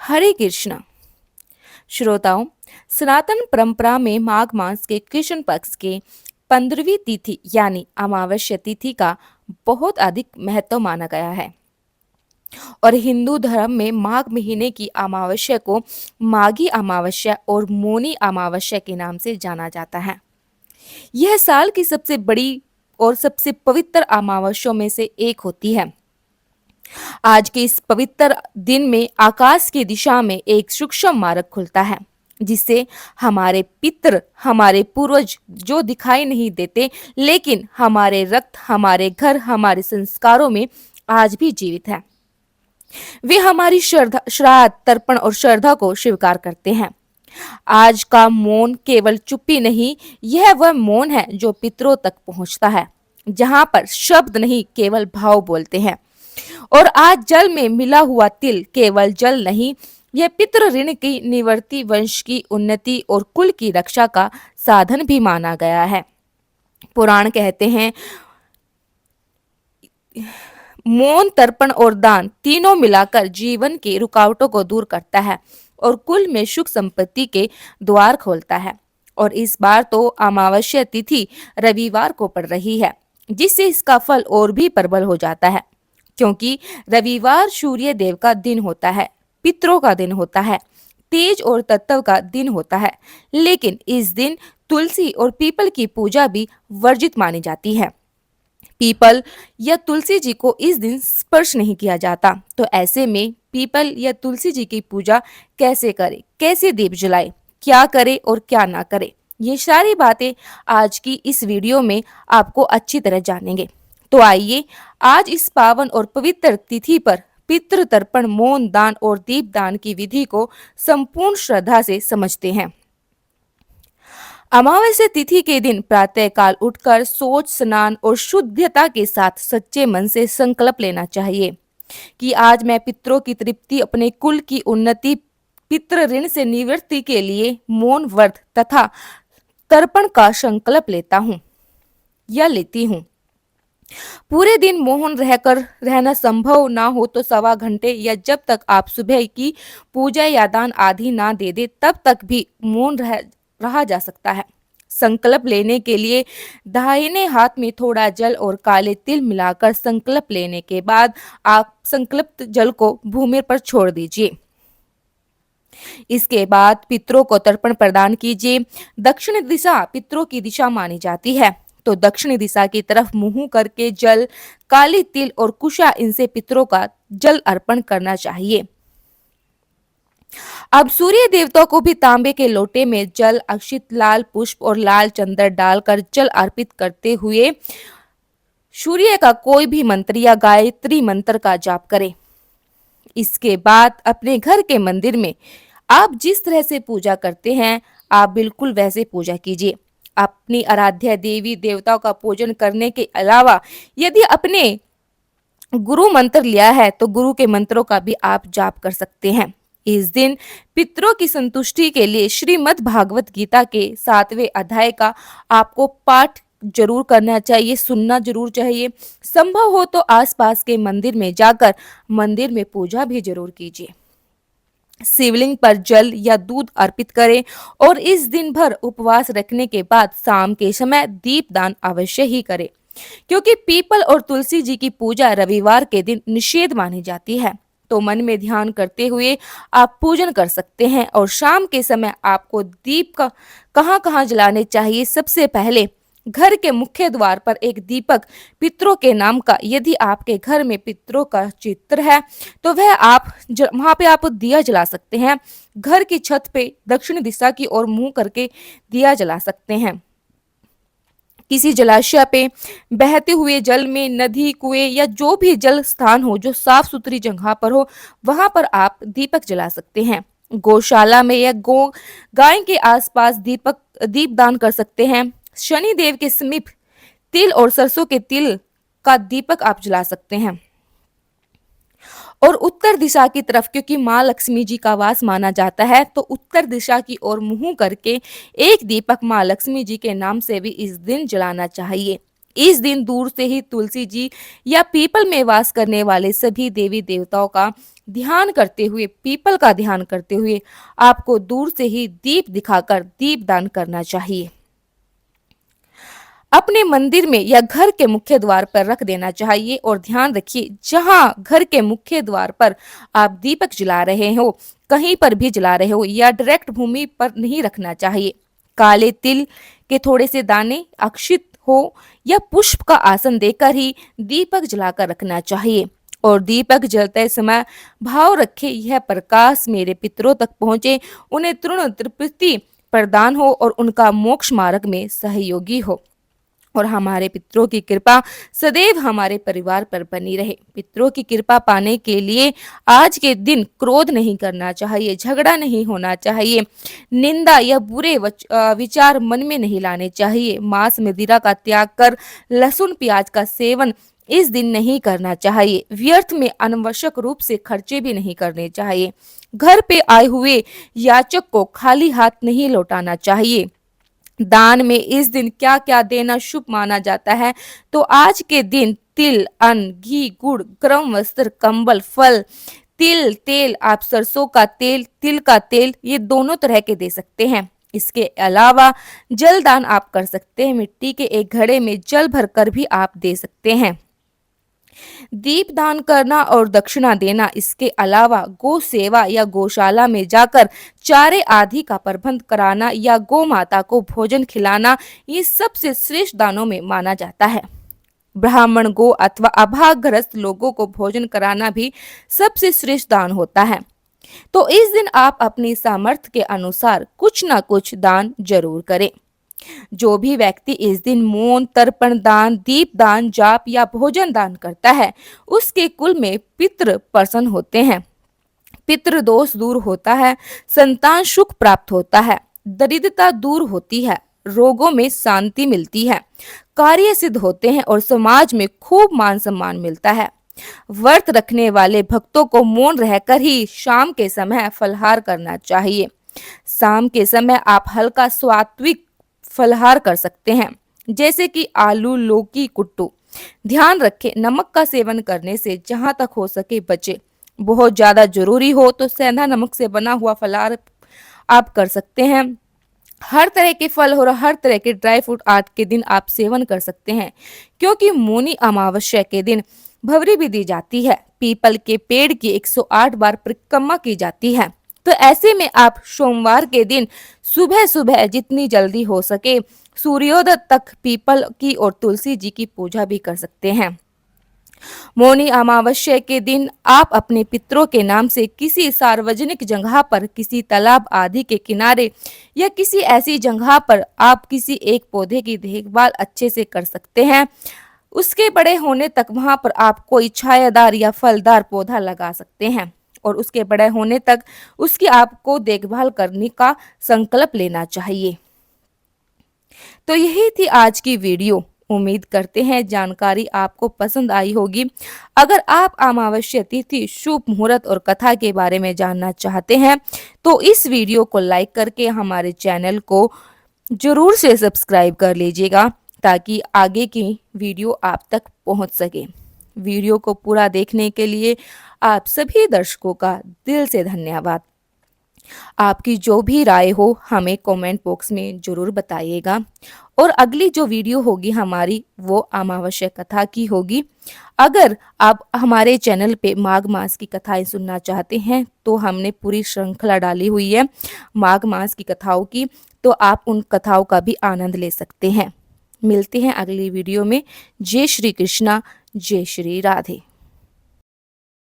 हरे कृष्णा। श्रोताओं, सनातन परंपरा में माघ मास के कृष्ण पक्ष के 15वीं तिथि यानी अमावस्या तिथि का बहुत अधिक महत्व माना गया है और हिंदू धर्म में माघ महीने की अमावस्या को माघी अमावस्या और मौनी अमावस्या के नाम से जाना जाता है। यह साल की सबसे बड़ी और सबसे पवित्र अमावस्याओं में से एक होती है। आज के इस पवित्र दिन में आकाश की दिशा में एक सूक्ष्म मार्ग खुलता है, जिससे हमारे पितृ, हमारे पूर्वज जो दिखाई नहीं देते, लेकिन हमारे रक्त, हमारे घर, हमारे संस्कारों में आज भी जीवित है। वे हमारी श्रद्धा, श्राद्ध, तर्पण और श्रद्धा को स्वीकार करते हैं। आज का मौन केवल चुप्पी नहीं, यह वह मौन है जो पितरों तक पहुंचता है, जहां पर शब्द नहीं केवल भाव बोलते हैं। और आज जल में मिला हुआ तिल केवल जल नहीं, यह पितृ ऋण की निवृत्ति, वंश की उन्नति और कुल की रक्षा का साधन भी माना गया है। पुराण कहते हैं, मौन, तर्पण और दान तीनों मिलाकर जीवन की रुकावटों को दूर करता है और कुल में सुख संपत्ति के द्वार खोलता है। और इस बार तो अमावस्या तिथि रविवार को पड़ रही है, जिससे इसका फल और भी प्रबल हो जाता है, क्योंकि रविवार सूर्य देव का दिन होता है, पितरों का दिन होता है, तेज और तत्व का दिन होता है। लेकिन इस दिन तुलसी और पीपल की पूजा भी वर्जित मानी जाती है। पीपल या तुलसी जी को इस दिन स्पर्श नहीं किया जाता। तो ऐसे में पीपल या तुलसी जी की पूजा कैसे करें, कैसे दीप जलाए, क्या करे और क्या ना करे, ये सारी बातें आज की इस वीडियो में आपको अच्छी तरह जानेंगे। तो आइए आज इस पावन और पवित्र तिथि पर पितृ तर्पण, मौन दान और दीप दान की विधि को संपूर्ण श्रद्धा से समझते हैं। अमावस्या तिथि के दिन प्रातःकाल उठकर सोच, स्नान और शुद्धता के साथ सच्चे मन से संकल्प लेना चाहिए कि आज मैं पितरों की तृप्ति, अपने कुल की उन्नति, पितृ ऋण से निवृत्ति के लिए मौन व्रत तथा तर्पण का संकल्प लेता हूँ या लेती हूँ। पूरे दिन मौन रहना संभव ना हो तो सवा घंटे या जब तक आप सुबह की पूजा या दान आदि ना दे दे, तब तक भी मौन रहा जा सकता है। संकल्प लेने के लिए दाहिने हाथ में थोड़ा जल और काले तिल मिलाकर संकल्प लेने के बाद आप संकल्पित जल को भूमि पर छोड़ दीजिए। इसके बाद पितरों को तर्पण प्रदान कीजिए। दक्षिण दिशा पितरों की दिशा मानी जाती है, तो दक्षिणी दिशा की तरफ मुंह करके जल, काली तिल और कुशा, इनसे पितरों का जल अर्पण करना चाहिए। अब सूर्य देवता को भी तांबे के लोटे में जल, अक्षित, लाल पुष्प और लाल चंदन डालकर जल अर्पित करते हुए सूर्य का कोई भी मंत्र या गायत्री मंत्र का जाप करें। इसके बाद अपने घर के मंदिर में आप जिस तरह से पूजा करते हैं, आप बिल्कुल वैसे पूजा कीजिए। अपनी आराध्य देवी देवताओं का पूजन करने के अलावा यदि अपने गुरु मंत्र लिया है तो गुरु के मंत्रों का भी आप जाप कर सकते हैं। इस दिन पितरों की संतुष्टि के लिए श्रीमद् भागवत गीता के 7वें अध्याय का आपको पाठ जरूर करना चाहिए, सुनना जरूर चाहिए। संभव हो तो आसपास के मंदिर में जाकर मंदिर में पूजा भी जरूर कीजिए। शिवलिंग पर जल या दूध अर्पित करें और इस दिन भर उपवास रखने के बाद शाम के समय दीप दान अवश्य ही करें, क्योंकि पीपल और तुलसी जी की पूजा रविवार के दिन निषेध मानी जाती है। तो मन में ध्यान करते हुए आप पूजन कर सकते हैं। और शाम के समय आपको दीप का कहाँ कहाँ जलाने चाहिए। सबसे पहले घर के मुख्य द्वार पर एक दीपक पितरों के नाम का, यदि आपके घर में पितरों का चित्र है तो वह आप वहां पे आप दिया जला सकते हैं। घर की छत पे दक्षिण दिशा की ओर मुंह करके दिया जला सकते हैं। किसी जलाशय पे बहते हुए जल में, नदी, कुएं या जो भी जल स्थान हो जो साफ सुथरी जगह पर हो, वहां पर आप दीपक जला सकते हैं। गौशाला में या गाय के आसपास दीप दान कर सकते हैं। शनि देव के समीप तिल और सरसों के तिल का दीपक आप जला सकते हैं। और उत्तर दिशा की तरफ, क्योंकि माँ लक्ष्मी जी का वास माना जाता है, तो उत्तर दिशा की ओर मुंह करके एक दीपक माँ लक्ष्मी जी के नाम से भी इस दिन जलाना चाहिए। इस दिन दूर से ही तुलसी जी या पीपल में वास करने वाले सभी देवी देवताओं का ध्यान करते हुए, पीपल का ध्यान करते हुए आपको दूर से ही दीप दिखाकर दीपदान करना चाहिए। अपने मंदिर में या घर के मुख्य द्वार पर रख देना चाहिए और ध्यान रखिए, जहां घर के मुख्य द्वार पर आप दीपक जला रहे हो, कहीं पर भी जला रहे हो या डायरेक्ट भूमि पर नहीं रखना चाहिए। काले तिल के थोड़े से दाने, अक्षित हो या पुष्प का आसन देकर ही दीपक जलाकर रखना चाहिए। और दीपक जलते समय भाव रखे, यह प्रकाश मेरे पितरों तक पहुंचे, उन्हें तृण तृप्ति प्रदान हो और उनका मोक्ष मार्ग में सहयोगी हो, और हमारे पितरों की कृपा सदैव हमारे परिवार पर बनी रहे। पितरों की कृपा पाने के लिए आज के दिन क्रोध नहीं करना चाहिए, झगड़ा नहीं होना चाहिए, निंदा या बुरे विचार मन में नहीं लाने चाहिए। मांस मदिरा का त्याग कर लहसुन प्याज का सेवन इस दिन नहीं करना चाहिए। व्यर्थ में अनावश्यक रूप से खर्चे भी नहीं करने चाहिए। घर पे आए हुए याचक को खाली हाथ नहीं लौटाना चाहिए। दान में इस दिन क्या क्या देना शुभ माना जाता है, तो आज के दिन तिल, अन्न, घी, गुड़, गर्म वस्त्र, कंबल, फल, तिल, तेल, आप सरसों का तेल, तिल का तेल, ये दोनों तरह के दे सकते हैं। इसके अलावा जल दान आप कर सकते हैं, मिट्टी के एक घड़े में जल भरकर भी आप दे सकते हैं। दीप दान करना और दक्षिणा देना, इसके अलावा गौ सेवा या गौशाला में जाकर चारे आदि का प्रबंध कराना या गौ माता को भोजन खिलाना, ये सबसे श्रेष्ठ दानों में माना जाता है। ब्राह्मण, गो अथवा अभाग्यग्रस्त लोगों को भोजन कराना भी सबसे श्रेष्ठ दान होता है। तो इस दिन आप अपनी सामर्थ्य के अनुसार कुछ ना कुछ दान जरूर करें। जो भी व्यक्ति इस दिन मौन, तर्पण दान, दीप दान, जाप या भोजन दान करता है, उसके कुल में पितृ प्रसन्न होते हैं, पितृ दोष दूर होता है, संतान सुख प्राप्त होता है, दरिद्रता दूर होती है, रोगों में शांति मिलती है, कार्य सिद्ध होते हैं और समाज में खूब मान सम्मान मिलता है। व्रत रखने वाले भक्तों को मौन रहकर ही शाम के समय फलहार करना चाहिए। शाम के समय आप हल्का सात्विक फलहार कर सकते हैं, जैसे कि आलू, लौकी, कुट्टू। ध्यान रखें, नमक का सेवन करने से जहां तक हो सके बचे। बहुत ज्यादा जरूरी हो तो सेंधा नमक से बना हुआ फलाहार आप कर सकते हैं। हर तरह के फल और हर तरह के ड्राई फ्रूट आज के दिन आप सेवन कर सकते हैं, क्योंकि मौनी अमावस्या के दिन भवरी भी दी जाती है। पीपल के पेड़ की 108 बार परिक्रमा की जाती है। तो ऐसे में आप सोमवार के दिन सुबह सुबह जितनी जल्दी हो सके सूर्योदय तक पीपल की और तुलसी जी की पूजा भी कर सकते हैं। मौनी अमावस्या के दिन आप अपने पितरों के नाम से किसी सार्वजनिक जगह पर, किसी तालाब आदि के किनारे या किसी ऐसी जगह पर आप किसी एक पौधे की देखभाल अच्छे से कर सकते हैं। उसके बड़े होने तक वहां पर आप कोई छायादार या फलदार पौधा लगा सकते हैं और उसके बड़े होने तक उसकी आपको देखभाल करने का संकल्प लेना चाहिए। तो यही थी आज की वीडियो। उम्मीद करते हैं जानकारी आपको पसंद आई होगी। अगर आप अमावस्या तिथि, शुभ मुहूर्त और कथा के बारे में जानना चाहते हैं तो इस वीडियो को लाइक करके हमारे चैनल को जरूर से सब्सक्राइब कर लीजिएगा, ताकि आगे की वीडियो आप तक पहुंच सके। वीडियो को पूरा देखने के लिए आप सभी दर्शकों का दिल से धन्यवाद। आपकी जो भी राय हो हमें कमेंट बॉक्स में जरूर बताइएगा। और अगली जो वीडियो होगी हमारी वो अमावस्या कथा की होगी। अगर आप हमारे चैनल पे माघ मास की कथाएं सुनना चाहते हैं तो हमने पूरी श्रृंखला डाली हुई है माघ मास की कथाओं की, तो आप उन कथाओं का भी आनंद ले सकते हैं। मिलते हैं अगली वीडियो में। जय श्री कृष्णा, जय श्री राधे।